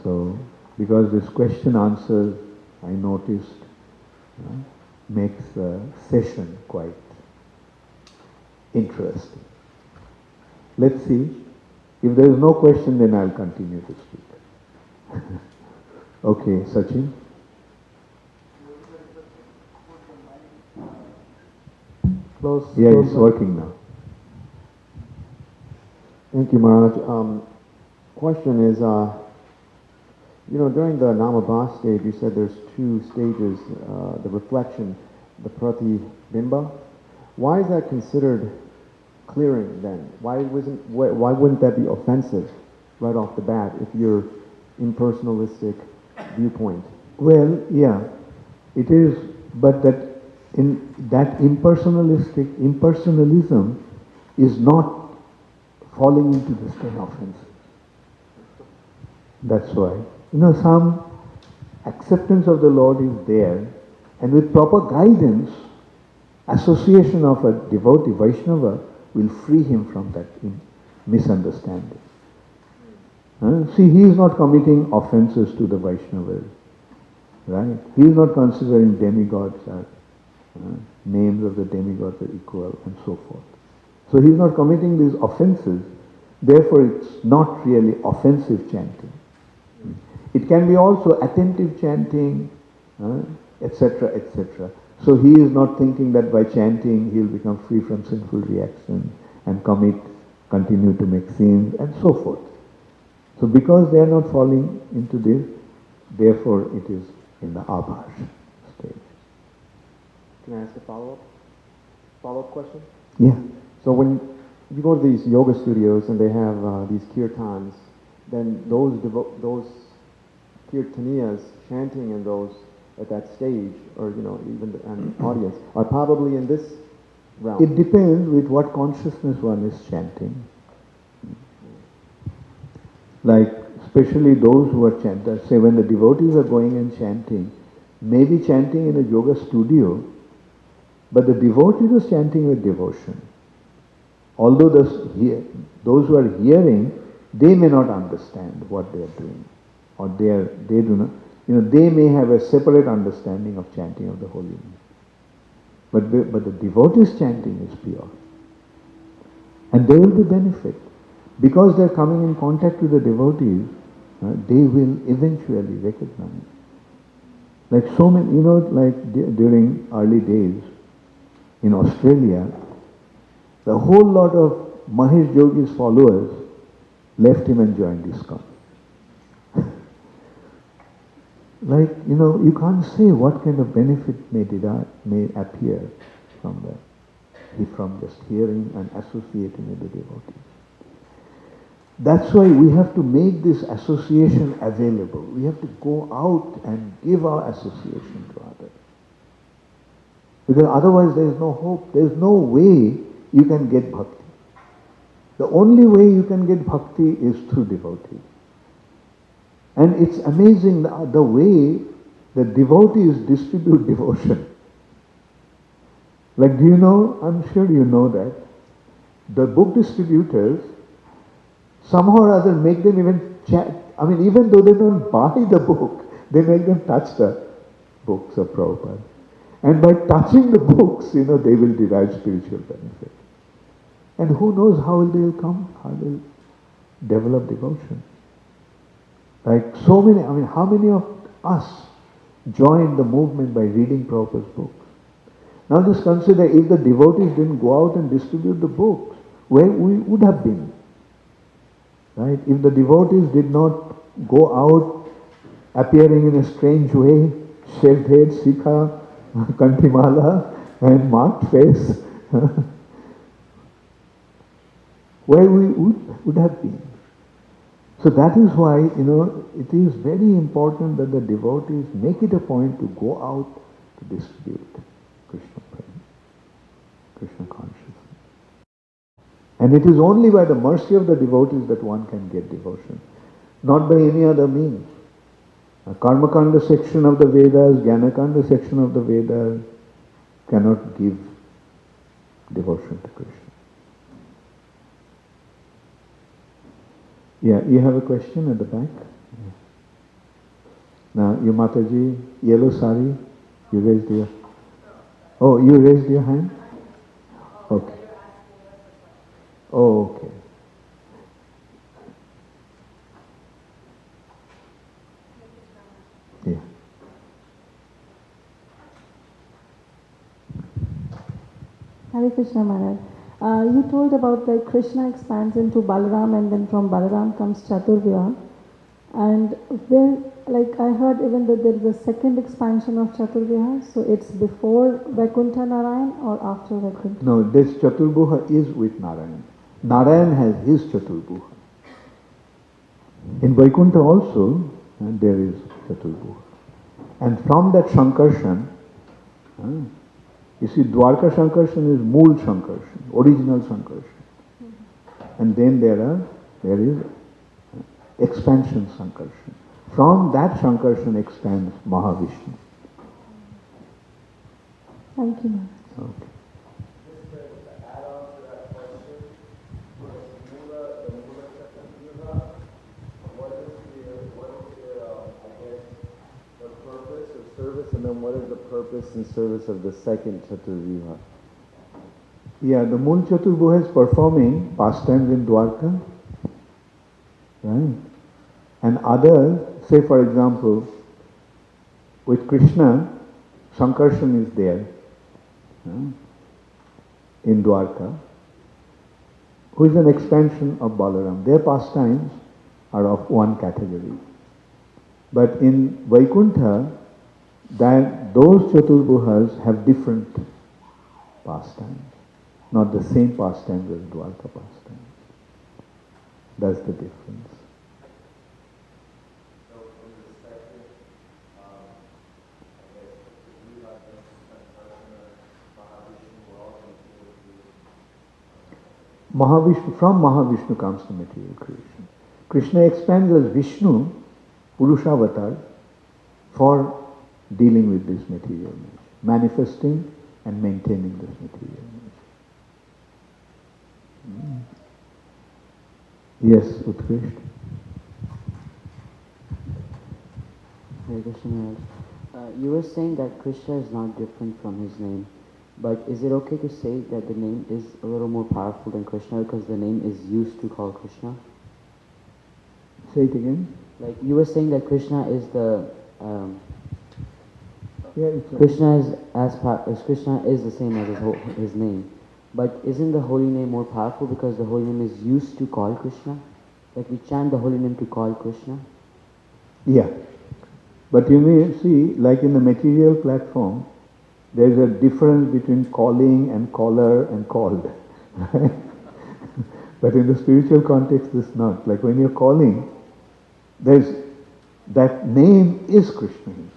So, because this question answer, I noticed, makes the session quite interesting. Let's see. If there is no question, then I'll continue to speak. Okay, Sachin? Yeah, it's working now. Thank you, Maharaj. Question is, during the Namabha stage, you said there's two stages, the reflection, the pratibimba. Why is that considered clearing then? Why wouldn't that be offensive right off the bat if you're impersonalistic viewpoint? Well, yeah, it is, but that impersonalism is not falling into the same offenses. That's why. Some acceptance of the Lord is there, and with proper guidance, association of a devotee, Vaishnava, will free him from that misunderstanding. See, he is not committing offenses to the Vaishnavas, right? He is not considering demigods as names of the demigods are equal and so forth. So he is not committing these offenses, therefore it's not really offensive chanting. It can be also attentive chanting, etc., etc. So he is not thinking that by chanting he will become free from sinful reaction and continue to make sins and so forth. So because they are not falling into this, therefore it is in the abhash stage. Can I ask a follow-up question? Yeah. So when you go to these yoga studios and they have these kirtans, then those kirtaniyas chanting in those at that stage, or even an audience, are probably in this realm. It depends with what consciousness one is chanting. Like, especially those who are chanters, say when the devotees are going and chanting, maybe chanting in a yoga studio, but the devotees are chanting with devotion. Although those who are hearing, they may not understand what they are doing, or they do not. They may have a separate understanding of chanting of the holy name. But the devotees chanting is pure. And there will be benefit. Because they are coming in contact with the devotees, they will eventually recognize. Like so many, during early days in Australia, the whole lot of Mahesh Yogi's followers left him and joined ISKCON. You can't say what kind of benefit may appear from just hearing and associating with the devotees. That's why we have to make this association available. We have to go out and give our association to others. Because otherwise there is no hope. There is no way you can get bhakti. The only way you can get bhakti is through devotees. And it's amazing the way the devotees distribute devotion. Like, do you know, I'm sure you know that, the book distributors somehow or other make them even even though they don't buy the book, they make them touch the books of Prabhupada. And by touching the books, they will derive spiritual benefit. And who knows how they'll develop devotion. Like so many, how many of us joined the movement by reading Prabhupada's books? Now just consider, if the devotees didn't go out and distribute the books, where we would have been. Right? If the devotees did not go out appearing in a strange way, shaved head, sikha, kantimala, and marked face, where we would have been. So that is why, it is very important that the devotees make it a point to go out to distribute Krishna prema, Krishna consciousness. And it is only by the mercy of the devotees that one can get devotion, not by any other means. A Karmakanda section of the Vedas, Jnanakanda section of the Vedas cannot give devotion to Krishna. Yeah, you have a question at the back? Now, you Mataji, yellow sari, you raised your... Oh, you raised your hand? Okay. Oh, okay. Yeah. Hare Krishna Maharaj. You told about like Krishna expands into Balaram and then from Balaram comes Chaturvyuha. And where, like I heard even that there is a second expansion of Chaturvyuha, so it's before Vaikuntha Narayan or after Vaikuntha? No, this Chaturbhuha is with Narayan. Narayan has his Chaturbhuha. In Vaikuntha also, there is Chaturbhuha. And from that Shankarshan, you see, Dwarka Shankarshan is Mool Shankarshan, original Shankarshan. And then there is expansion Shankarshan. From that Shankarshan expands Mahavishnu. Thank you, Maharaj. Okay. Just to add on to that question, the Mula Chaturvyuha, what is the purpose of service, and then what is the purpose and service of the second Chaturvyuha? Yeah, the Mool Chaturbhuha is performing pastimes in Dwarka, right? And others, say for example, with Krishna, Shankarshan is there in Dwarka, who is an expansion of Balaram. Their pastimes are of one category. But in Vaikuntha, those Chaturbhuhas have different pastimes, not the same pastimes as Dwarka pastimes. That's the difference. So in the second, I guess, we have Mahavishnu will also Mahavishnu, from Mahavishnu comes the material creation. Krishna expands as Vishnu, Purushavatar, for dealing with this material nature, manifesting and maintaining this material nature. Yes, Utkrisht. Hare Krishna Maharaj. You were saying that Krishna is not different from his name, but is it okay to say that the name is a little more powerful than Krishna because the name is used to call Krishna? Say it again. Like you were saying that Krishna is the Yeah, Krishna is the same as his name, but isn't the holy name more powerful because the holy name is used to call Krishna? Like we chant the holy name to call Krishna. Yeah. But you may see, like in the material platform, there is a difference between calling and caller and called. Right? But in the spiritual context, it's not. Like when you're calling, that name is Krishna himself.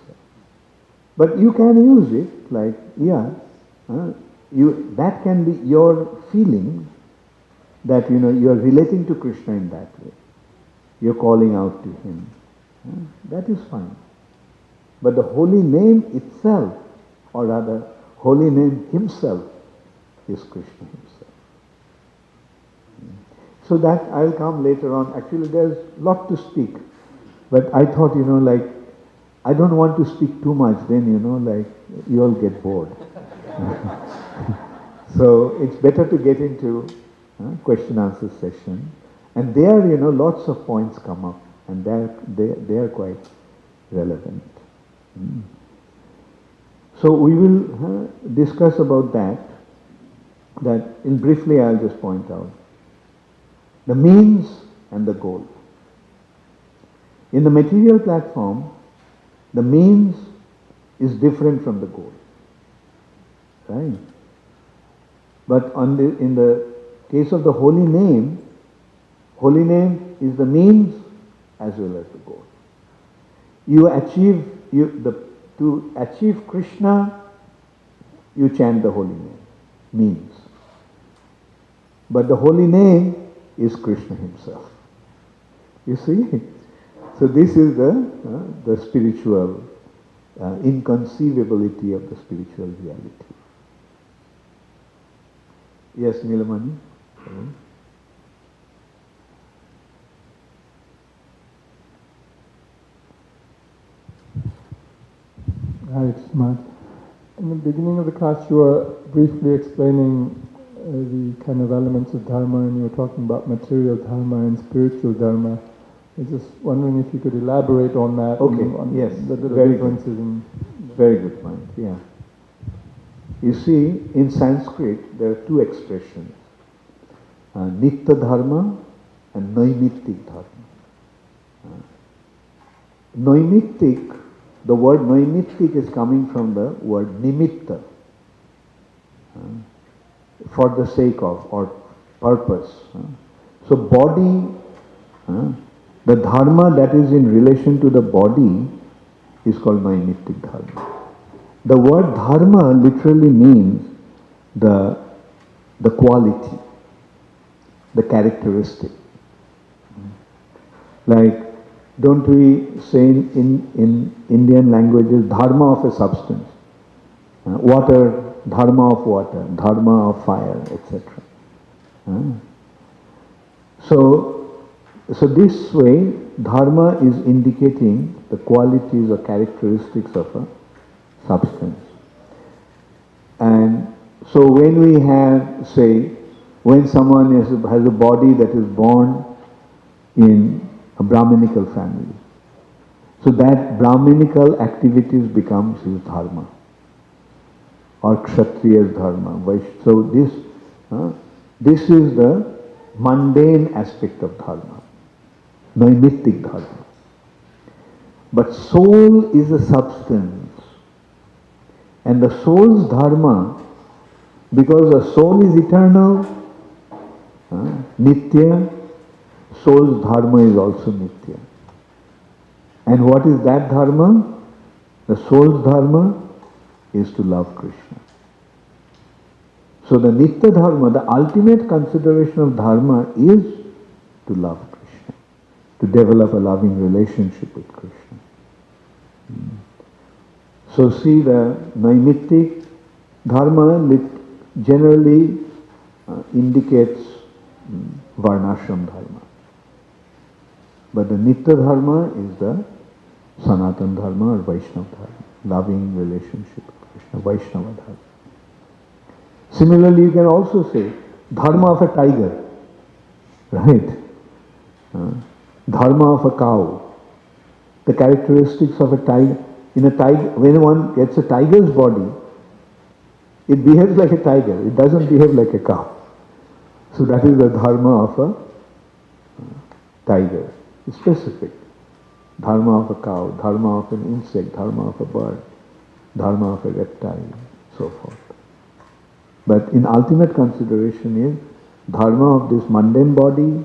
But you can use it, like, that can be your feeling that, you're relating to Krishna in that way. You're calling out to him. That is fine. But the holy name itself, or rather, holy name himself, is Krishna himself. So that I'll come later on. Actually, there's a lot to speak. But I thought, I don't want to speak too much, then, you all get bored. So it's better to get into question-answer session. And there, lots of points come up, and they're quite relevant. So we will discuss about that briefly I'll just point out. The means and the goal. In the material platform, the means is different from the goal. Right? But in the case of the holy name is the means as well as the goal. To achieve Krishna, you chant the holy name, means. But the holy name is Krishna himself. You see? So this is the spiritual inconceivability of the spiritual reality. Yes, Nilamani? Hare Krishna. In the beginning of the class, you were briefly explaining the kind of elements of dharma, and you were talking about material dharma and spiritual dharma. I was just wondering if you could elaborate on that. Okay, on yes, the very differences good. in. Very good point, yeah. You see, in Sanskrit, there are two expressions, Nitya Dharma and Naimittik Dharma. Naimittik, the word Naimittik is coming from the word Nimitta, for the sake of or purpose. So body, the dharma that is in relation to the body is called Naimittik Dharma. The word dharma literally means the quality, the characteristic. Like, don't we say in Indian languages, dharma of a substance, water, dharma of water, dharma of fire, etc. So this way, dharma is indicating the qualities or characteristics of a substance. And so when we have, say, when someone has a body that is born in a Brahminical family, so that Brahminical activities becomes his dharma, or Kshatriya's dharma. So this is the mundane aspect of dharma, Naimittik dharma. But soul is a substance, and the soul's dharma, because the soul is eternal, Nitya, soul's dharma is also Nitya. And what is that dharma? The soul's dharma is to love Krishna. So the Nitya dharma, the ultimate consideration of dharma is to love Krishna, to develop a loving relationship with Krishna. So see, the Naimittik dharma generally indicates Varnashram dharma. But the Nitya dharma is the Sanatan dharma or Vaishnava dharma, loving relationship with Krishna, Vaishnava dharma. Similarly, you can also say dharma of a tiger, right? Dharma of a cow. The characteristics of a tiger. In a tiger, when one gets a tiger's body, it behaves like a tiger. It doesn't behave like a cow. So that is the dharma of a tiger. It's specific. Dharma of a cow, dharma of an insect, dharma of a bird, dharma of a reptile, so forth. But in ultimate consideration is dharma of this mundane body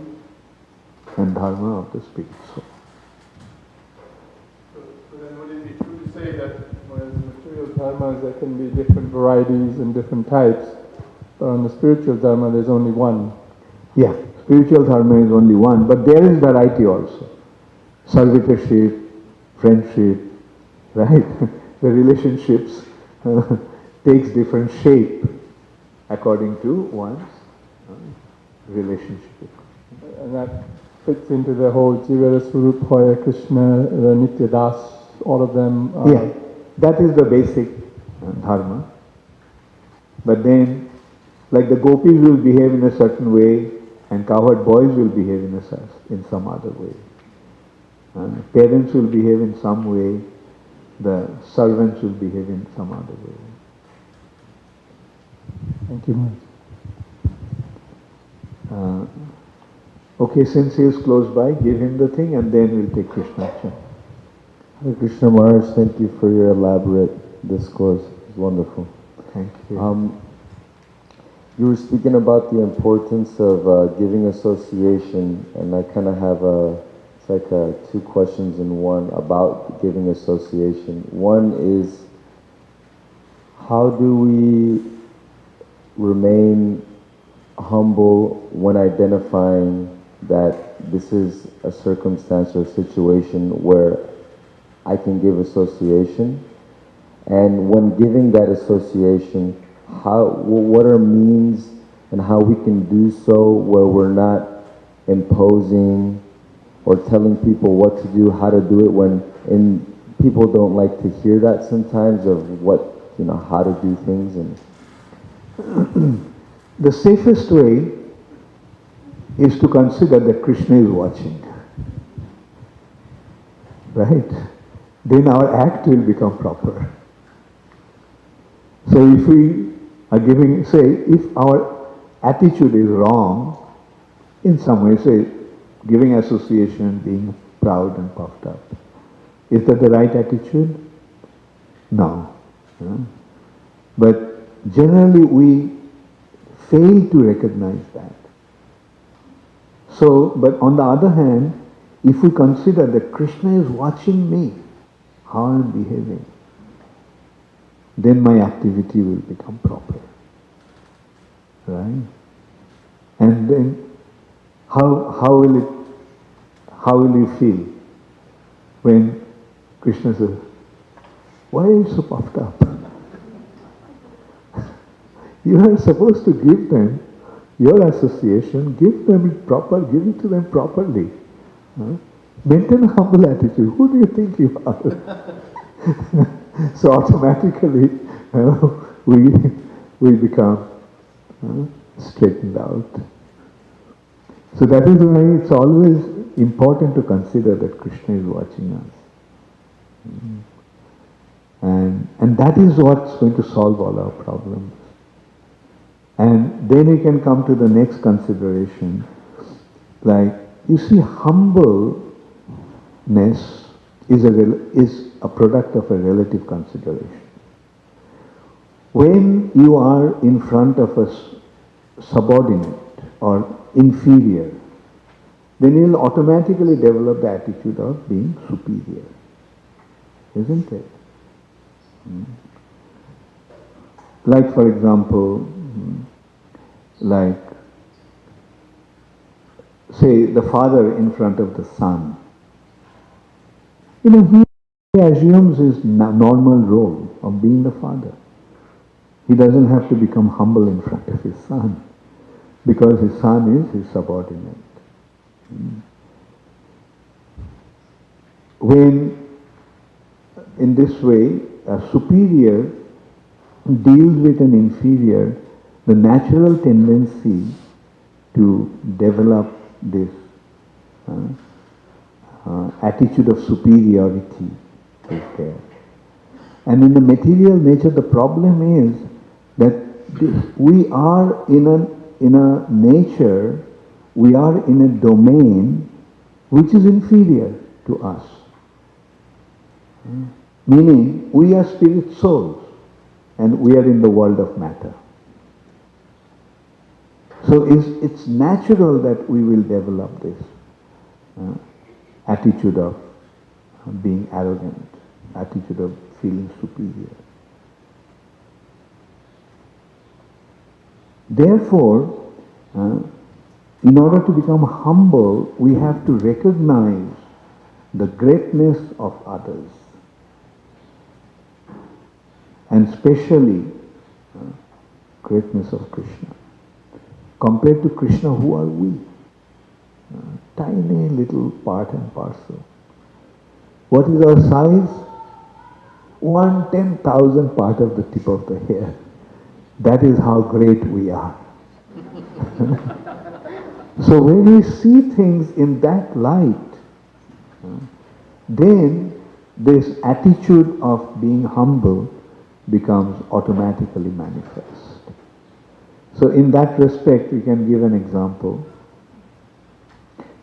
and dharma of the spirit soul. So then would it be true to say that whereas in material dharmas there can be different varieties and different types, but on the spiritual dharma there's only one? Yeah, spiritual dharma is only one, but there is variety also. Servitorship, friendship, right? The relationships takes different shape according to one's relationship. And that fits into the whole Jivara Swarupaya, Krishna, the Nitya Das, all of them. Yeah, that is the basic dharma. But then, like the gopis will behave in a certain way, and cowherd boys will behave in some other way. Parents will behave in some way, the servants will behave in some other way. Thank you, Maharaj. Okay, since he is close by, give him the thing and then we'll take Krishna chant. Hare Krishna Maharaj, thank you for your elaborate discourse. It was wonderful. Thank you. You were speaking about the importance of giving association, and I kind of have two questions in one about giving association. One is, how do we remain humble when identifying that this is a circumstance or situation where I can give association, and when giving that association, what are means and how we can do so where we're not imposing or telling people what to do, how to do it, when people don't like to hear that sometimes of what, how to do things. And The safest way is to consider that Krishna is watching. Right? Then our act will become proper. So if we are giving, say, if our attitude is wrong, in some way, say, giving association, being proud and puffed up, is that the right attitude? No. But generally we fail to recognize that. So, but on the other hand, if we consider that Krishna is watching me, how I am behaving, then my activity will become proper. Right? And then how will you feel when Krishna says, why are you so puffed up? You are supposed to give them your association, give it to them properly. Maintain a humble attitude. Who do you think you are? So automatically we become straightened out. So that is why it's always important to consider that Krishna is watching us. And that is what's going to solve all our problems. And then we can come to the next consideration. Like, you see, humbleness is a product of a relative consideration. When you are in front of a subordinate or inferior, then you'll automatically develop the attitude of being superior. Isn't it? Like, for example, like, say, the father in front of the son. He assumes his normal role of being the father. He doesn't have to become humble in front of his son, because his son is his subordinate. When, in this way, a superior deals with an inferior, the natural tendency to develop this attitude of superiority is there. And in the material nature, the problem is that we are in a nature, we are in a domain which is inferior to us. Meaning, we are spirit souls and we are in the world of matter. So it's natural that we will develop this attitude of being arrogant, attitude of feeling superior. Therefore, in order to become humble, we have to recognize the greatness of others, and especially greatness of Krishna. Compared to Krishna, who are we? Tiny little part and parcel. What is our size? 1/10,000th part of the tip of the hair. That is how great we are. So when we see things in that light, then this attitude of being humble becomes automatically manifest. So in that respect, we can give an example.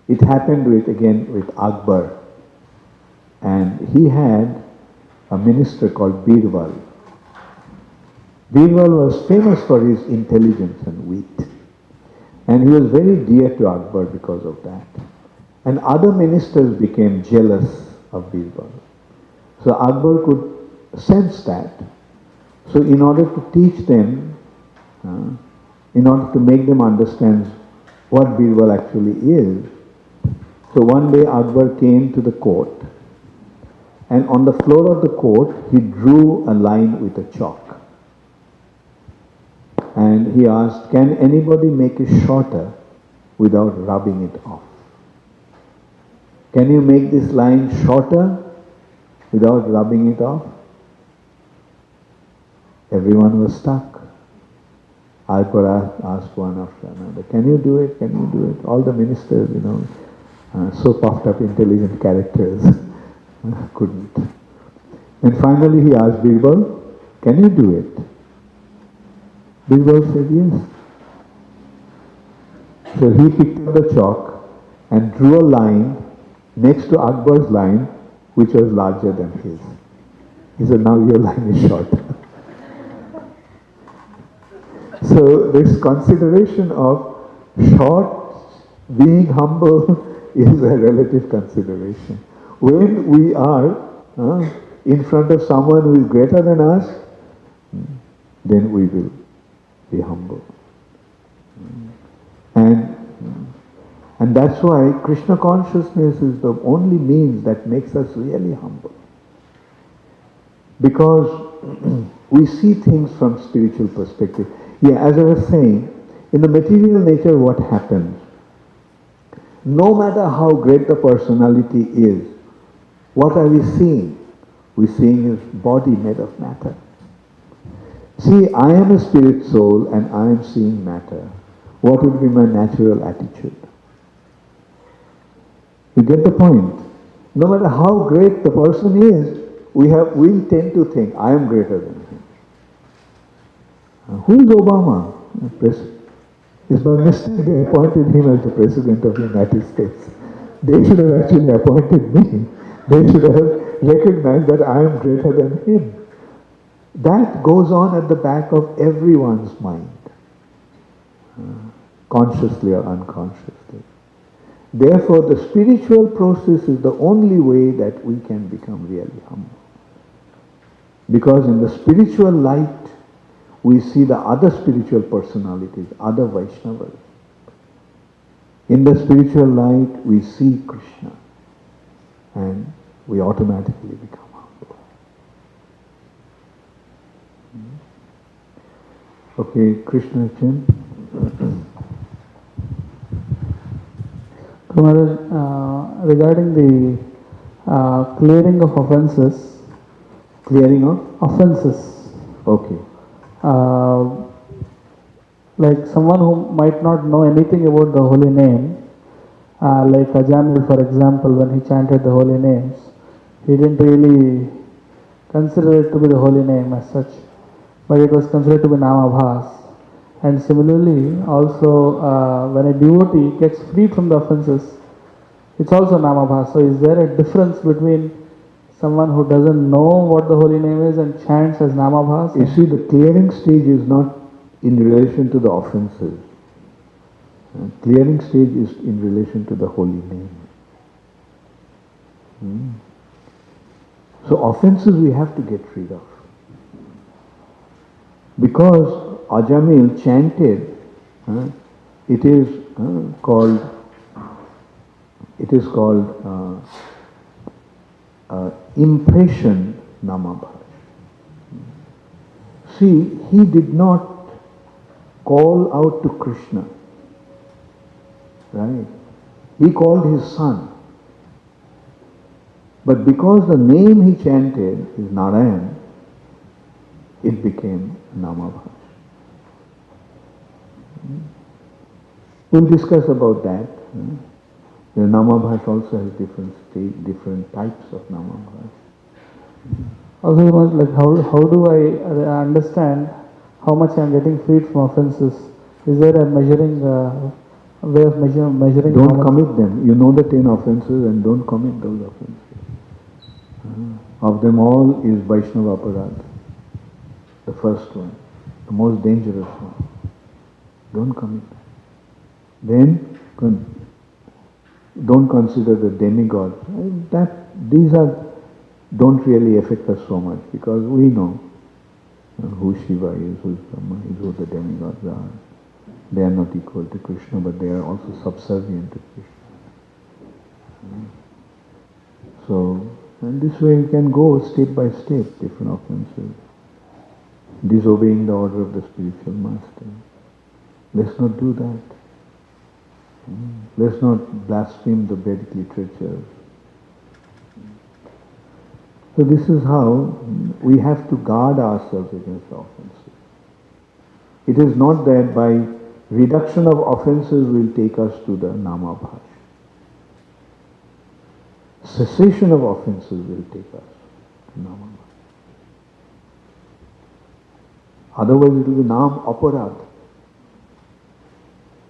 It happened with Akbar. And he had a minister called Birbal. Birbal was famous for his intelligence and wit. And he was very dear to Akbar because of that. And other ministers became jealous of Birbal. So Akbar could sense that. So in order to teach them, in order to make them understand what Birbal actually is, so one day Akbar came to the court, and on the floor of the court he drew a line with a chalk. And he asked, can anybody make it shorter without rubbing it off? Can you make this line shorter without rubbing it off? Everyone was stuck. Akbar asked one after another, can you do it? Can you do it? All the ministers, so puffed up, intelligent characters, couldn't. And finally he asked Birbal, can you do it? Birbal said yes. So he picked up the chalk and drew a line next to Akbar's line, which was larger than his. He said, now your line is short. So this consideration of short being humble is a relative consideration. When we are in front of someone who is greater than us, then we will be humble. And that's why Krishna consciousness is the only means that makes us really humble. Because we see things from spiritual perspective. Yeah, as I was saying, in the material nature what happens? No matter how great the personality is, what are we seeing? We're seeing his body made of matter. See, I am a spirit soul and I am seeing matter. What would be my natural attitude? You get the point? No matter how great the person is, we tend to think, I am greater than him. Who is Obama? It's by mistake they appointed him as the President of the United States. They should have actually appointed me. They should have recognized that I am greater than him. That goes on at the back of everyone's mind, consciously or unconsciously. Therefore, the spiritual process is the only way that we can become really humble. Because in the spiritual light, we see the other spiritual personalities, other Vaishnavas. In the spiritual light, we see Krishna, and we automatically become humble. Okay, Krishna Chin. Regarding the clearing of offenses. Clearing of? Offenses. Okay. Like someone who might not know anything about the holy name, like Ajamil for example, when he chanted the holy names, he didn't really consider it to be the holy name as such, but it was considered to be Namabhas. And similarly, also when a devotee gets freed from the offenses, it's also Namabhas. So is there a difference between someone who doesn't know what the holy name is and chants as Namabhas? You see, the clearing stage is not in relation to the offenses. Clearing stage is in relation to the holy name. So offenses we have to get rid of. Because Ajamil chanted, it is called impression Namabhas. See, he did not call out to Krishna, right? He called his son. But because the name he chanted is Narayan, it became Namabhas. We'll discuss about that. The Namabhas also has different types of Namabhas. Also, like how do I understand how much I am getting freed from offenses? Is there a measuring way of measuring? Don't commit them. You know the 10 offenses and don't commit those offenses. Of them all is Vaishnava Aparad, the first one, the most dangerous one. Don't commit that. Then don't consider the demigods. These don't really affect us so much because we know who Shiva is, who Brahma is, who the demigods are. They are not equal to Krishna, but they are also subservient to Krishna. So, and this way you can go step by step, different offenses. Disobeying the order of the spiritual master. Let's not do that. Let's not blaspheme the Vedic literature. So this is how we have to guard ourselves against the offenses. It is not that by reduction of offenses will take us to the Nama Bhash. Cessation of offenses will take us to Nama Bhash. Otherwise it will be Nam Aparad.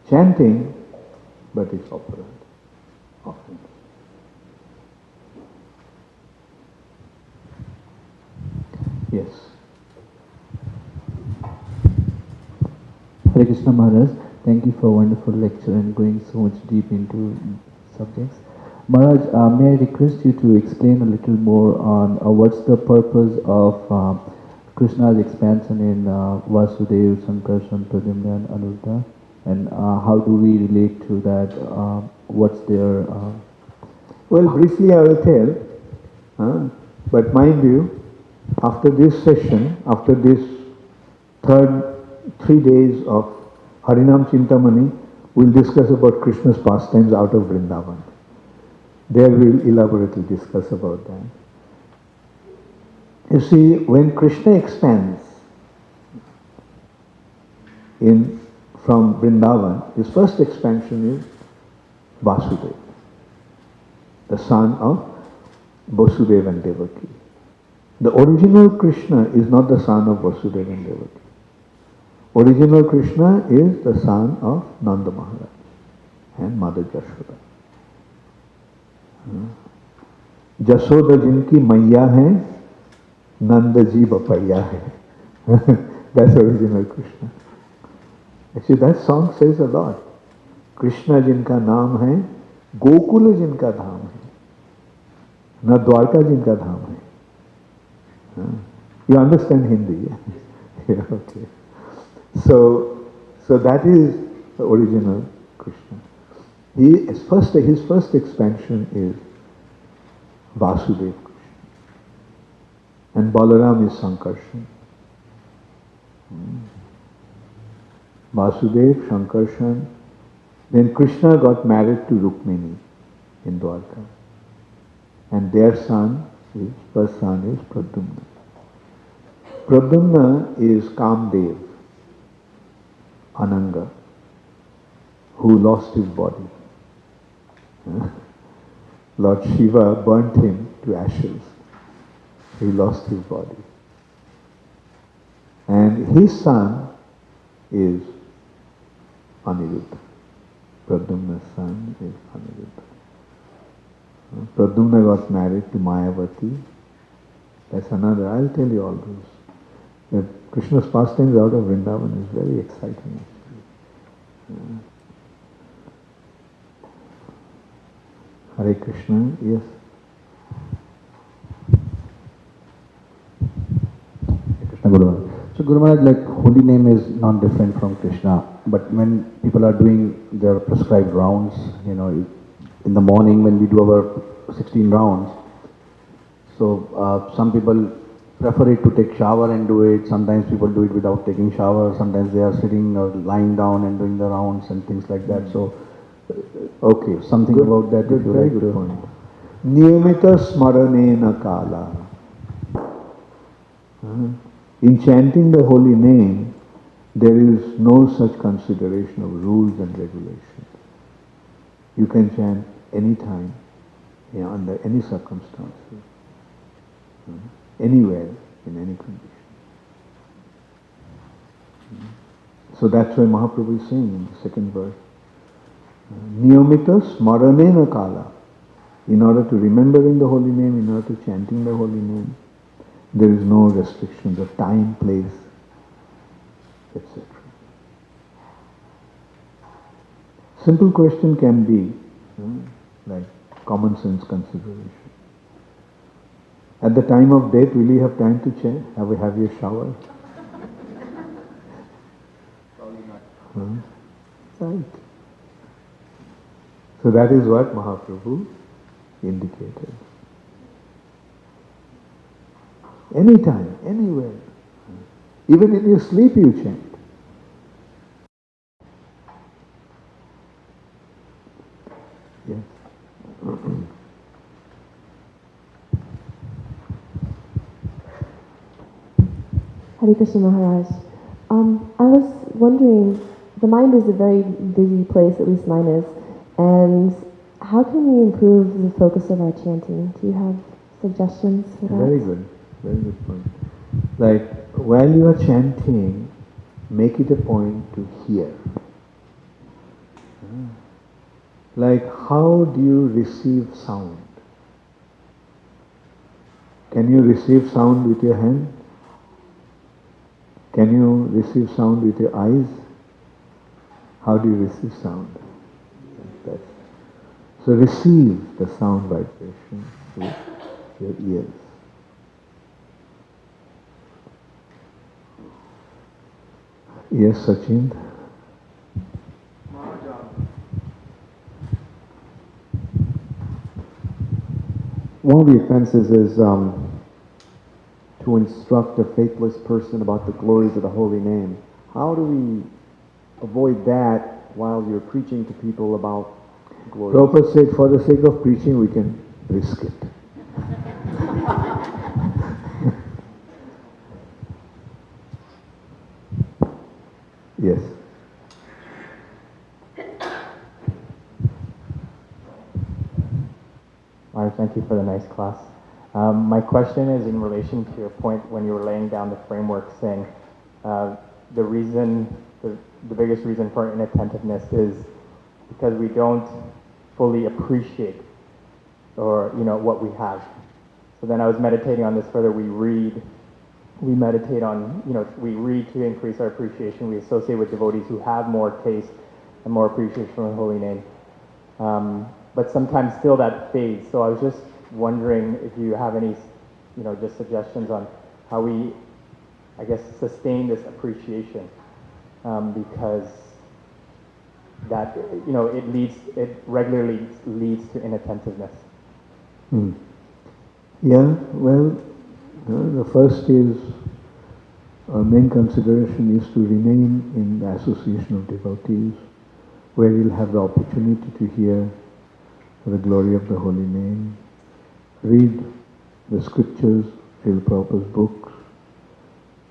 Chanting, but it's Aparad. Offense. Yes. Hare Krishna Maharaj, thank you for a wonderful lecture and going so much deep into subjects. Maharaj, may I request you to explain a little more on what's the purpose of Krishna's expansion in Vasudev, Sankarshan, Pradyumna and Anuruddha, and how do we relate to that? What's their... Well, briefly I will tell, but mind you, after this session, after this 3 days of Harinaam Chintamani, we'll discuss about Krishna's pastimes out of Vrindavan. There we'll elaborately discuss about that. You see, when Krishna expands from Vrindavan, his first expansion is Vasudeva, the son of Vasudeva and Devaki. The original Krishna is not the son of Vasudeva and Devaki. Original Krishna is the son of Nanda Maharaj and Mother Jashoda. Jashoda jinki maiya hai, Nanda ji bapaiya hai. That's original Krishna. Actually, that song says a lot. Krishna jinka naam hai, Gokula jinka dham hai, na Dwarka jinka dham hai. You understand Hindi? Yeah, okay. So that is the original Krishna. His first expansion is Vasudeva Krishna. And Balaram is Sankarshan. Vasudev, Sankarshan. Then Krishna got married to Rukmini in Dwarka. And their first son is Pradyumna. Pradyumna is Kamdev, Ananga, who lost his body. Lord Shiva burnt him to ashes. He lost his body. And his son is Aniruddha. Pradyumna's son is Aniruddha. Pradyumna got married to Mayavati. That's another, I'll tell you all those. That Krishna's pastimes out of Vrindavan is very exciting actually. Hare Krishna, yes. Krishna Guru Maharaj. So Guru Maharaj, like holy name is not different from Krishna, but when people are doing their prescribed rounds, in the morning when we do our 16 rounds, so some people prefer it to take shower and do it. Sometimes people do it without taking shower. Sometimes they are sitting or lying down and doing the rounds and things like that. So, okay, something good, about that. Good, very good point. Niyamita smaranena kala. In chanting the holy name, there is no such consideration of rules and regulations. You can chant any time, under any circumstances, anywhere, in any condition. So that's why Mahaprabhu is saying in the second verse, Niyamita smaranena kala. In order to remembering the holy name, in order to chanting the holy name, there is no restrictions of time, place, etc. Simple question can be like common sense consideration. At the time of death, will you have time to chant? Have your shower? Probably not. Right. So that is what Mahaprabhu indicated. Anytime, anywhere. Even in your sleep you chant. Yes. Hare Krishna Maharaj. I was wondering, the mind is a very busy place, at least mine is, and how can we improve the focus of our chanting? Do you have suggestions for that? Very good point. Like, while you are chanting, make it a point to hear. Like, how do you receive sound? Can you receive sound with your hand? Can you receive sound with your eyes? How do you receive sound? Like that. So receive the sound vibration with your ears. Yes, Sachin. One of the offenses is to instruct a faithless person about the glories of the holy name. How do we avoid that while you're preaching to people about glories? Prabhupada said, for the sake of preaching, we can risk it. Yes. Thank you for the nice class. My question is in relation to your point when you were laying down the framework, saying the biggest reason for inattentiveness is because we don't fully appreciate or what we have. So then I was meditating on this further. We meditate on, we read to increase our appreciation. We associate with devotees who have more taste and more appreciation for the holy name. But sometimes still that fades. So I was just wondering if you have any, just suggestions on how we, I guess, sustain this appreciation, because that, it regularly leads to inattentiveness. Yeah, well, the first is, our main consideration is to remain in the association of devotees, where you'll have the opportunity to hear the glory of the holy name, read the scriptures, Srila Prabhupada's books,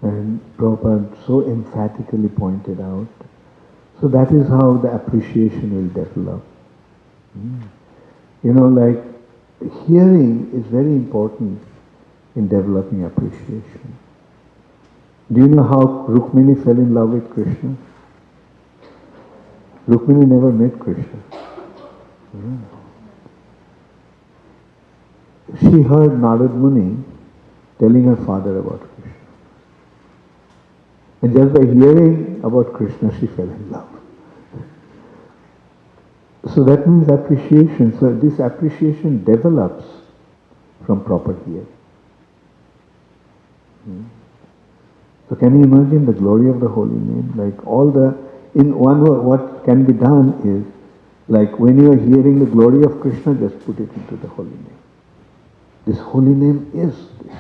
and Prabhupada so emphatically pointed out. So that is how the appreciation will develop. Like, hearing is very important in developing appreciation. Do you know how Rukmini fell in love with Krishna? Rukmini never met Krishna. She heard Narad Muni telling her father about Krishna. And just by hearing about Krishna, she fell in love. So that means appreciation. So this appreciation develops from proper hearing. So can you imagine the glory of the holy name? Like in one word, what can be done is, like when you are hearing the glory of Krishna, just put it into the holy name. This holy name is this.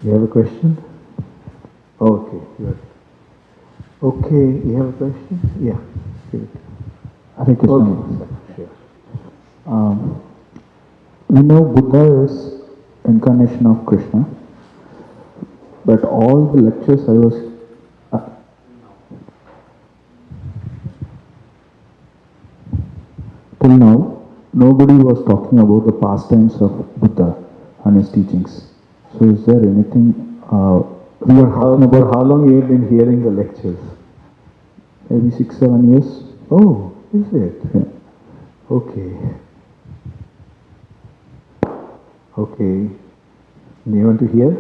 You have a question? Okay, you have a question? Yeah. Hare Krishna. Okay, sure. We know Buddha is incarnation of Krishna, but all the lectures I was till now, nobody was talking about the pastimes of Buddha and his teachings. So is there anything we are talking about? How long you have been hearing the lectures? Maybe 6-7 years. Oh, is it? Yeah. Okay. Okay. Do you want to hear?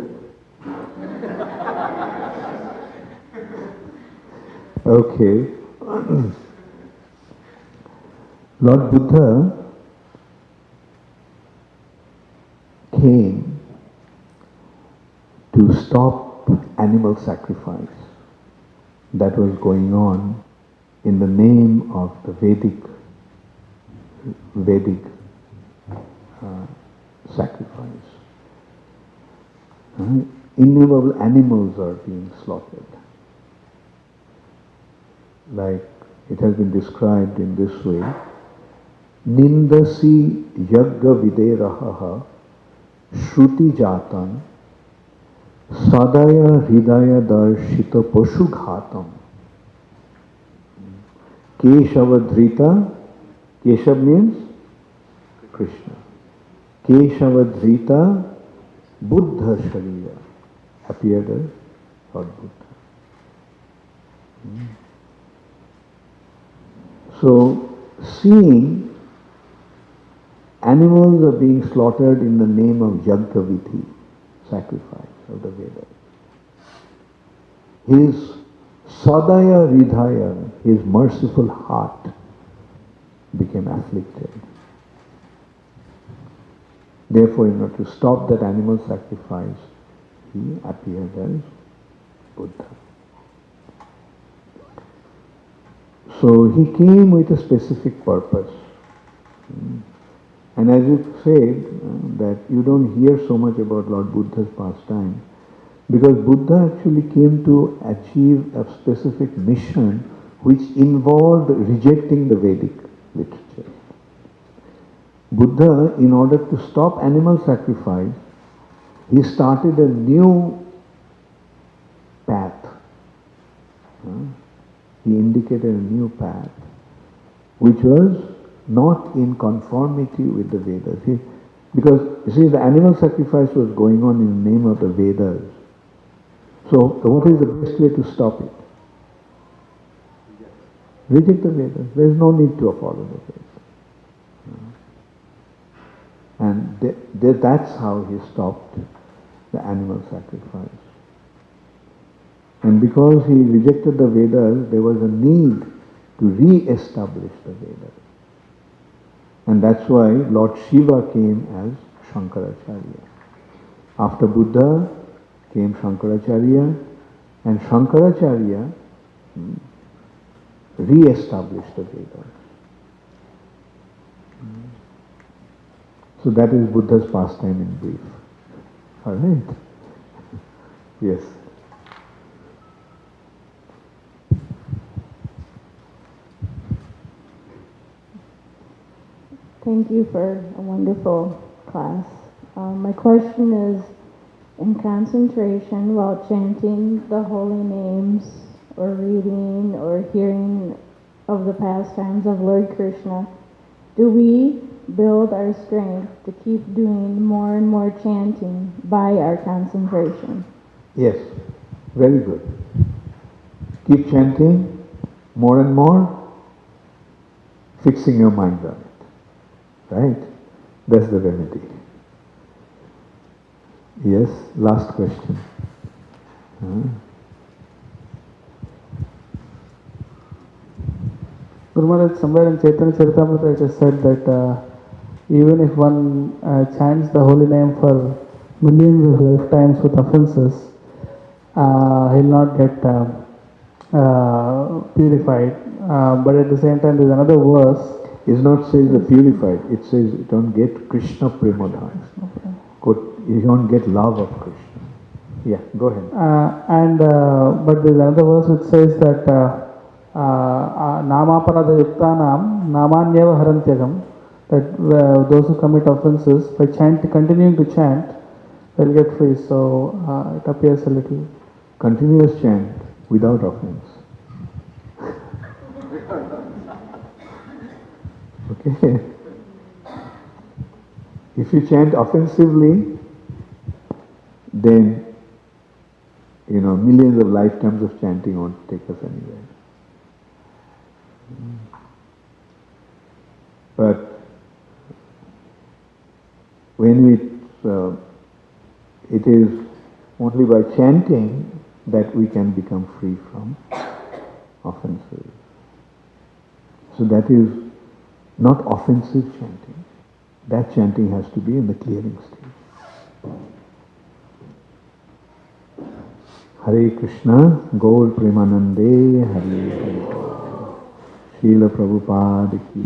Okay. Lord Buddha came to stop animal sacrifice that was going on in the name of the Vedic sacrifice. Innumerable animals are being slaughtered. Like it has been described in this way, Nindasi yagga videraha shruti jatan sadaya hridaya darshita poshughatam Keshavadhrita. Keshav means Krishna. Keshavadhrita Buddha Sharira appeared as Lord Buddha. So, seeing animals are being slaughtered in the name of Yagyavidhi, sacrifice of the Vedas. His Sadaya Ridhaya, his merciful heart, became afflicted. Therefore, in order to stop that animal sacrifice, he appeared as Buddha. So he came with a specific purpose. And as you said, that you don't hear so much about Lord Buddha's pastime, because Buddha actually came to achieve a specific mission which involved rejecting the Vedic literature. Buddha, in order to stop animal sacrifice, he started a new path. He indicated a new path, which was not in conformity with the Vedas. Because, you see, the animal sacrifice was going on in the name of the Vedas. So, what is the best way to stop it? Reject the Vedas. There is no need to follow the Vedas. And that's how he stopped the animal sacrifice. And because he rejected the Vedas, there was a need to re-establish the Vedas. And that's why Lord Shiva came as Shankaracharya. After Buddha came Shankaracharya, and Shankaracharya re-established the Vedas. So that is Buddha's pastime in brief. Alright? Yes. Thank you for a wonderful class. My question is, in concentration while chanting the holy names or reading or hearing of the pastimes of Lord Krishna, do we build our strength to keep doing more and more chanting by our concentration? Yes, very good. Keep chanting more and more, fixing your mind on it. Right? That's the remedy. Yes, last question. Guru Maharaj, somewhere in Chaitanya Charitamrita it is said that even if one chants the holy name for millions of lifetimes with offenses, he'll not get purified. But at the same time, there's another verse. It not says the purified, it says you don't get Krishna Pramodhan. You don't get love of Krishna. Yeah, go ahead. But there's another verse which says that Namaparada Yuktanam Namanyeva Harantyagam, that those who commit offenses, by continuing to chant, they'll get free. So it appears a little. Continuous chant without offense. Okay. If you chant offensively, then, millions of lifetimes of chanting won't take us anywhere. But when it is only by chanting that we can become free from offenses. So that is not offensive chanting. That chanting has to be in the clearing stage. Hare Krishna, Gaur Premanande, Hare Hare. Srila Prabhupada ki.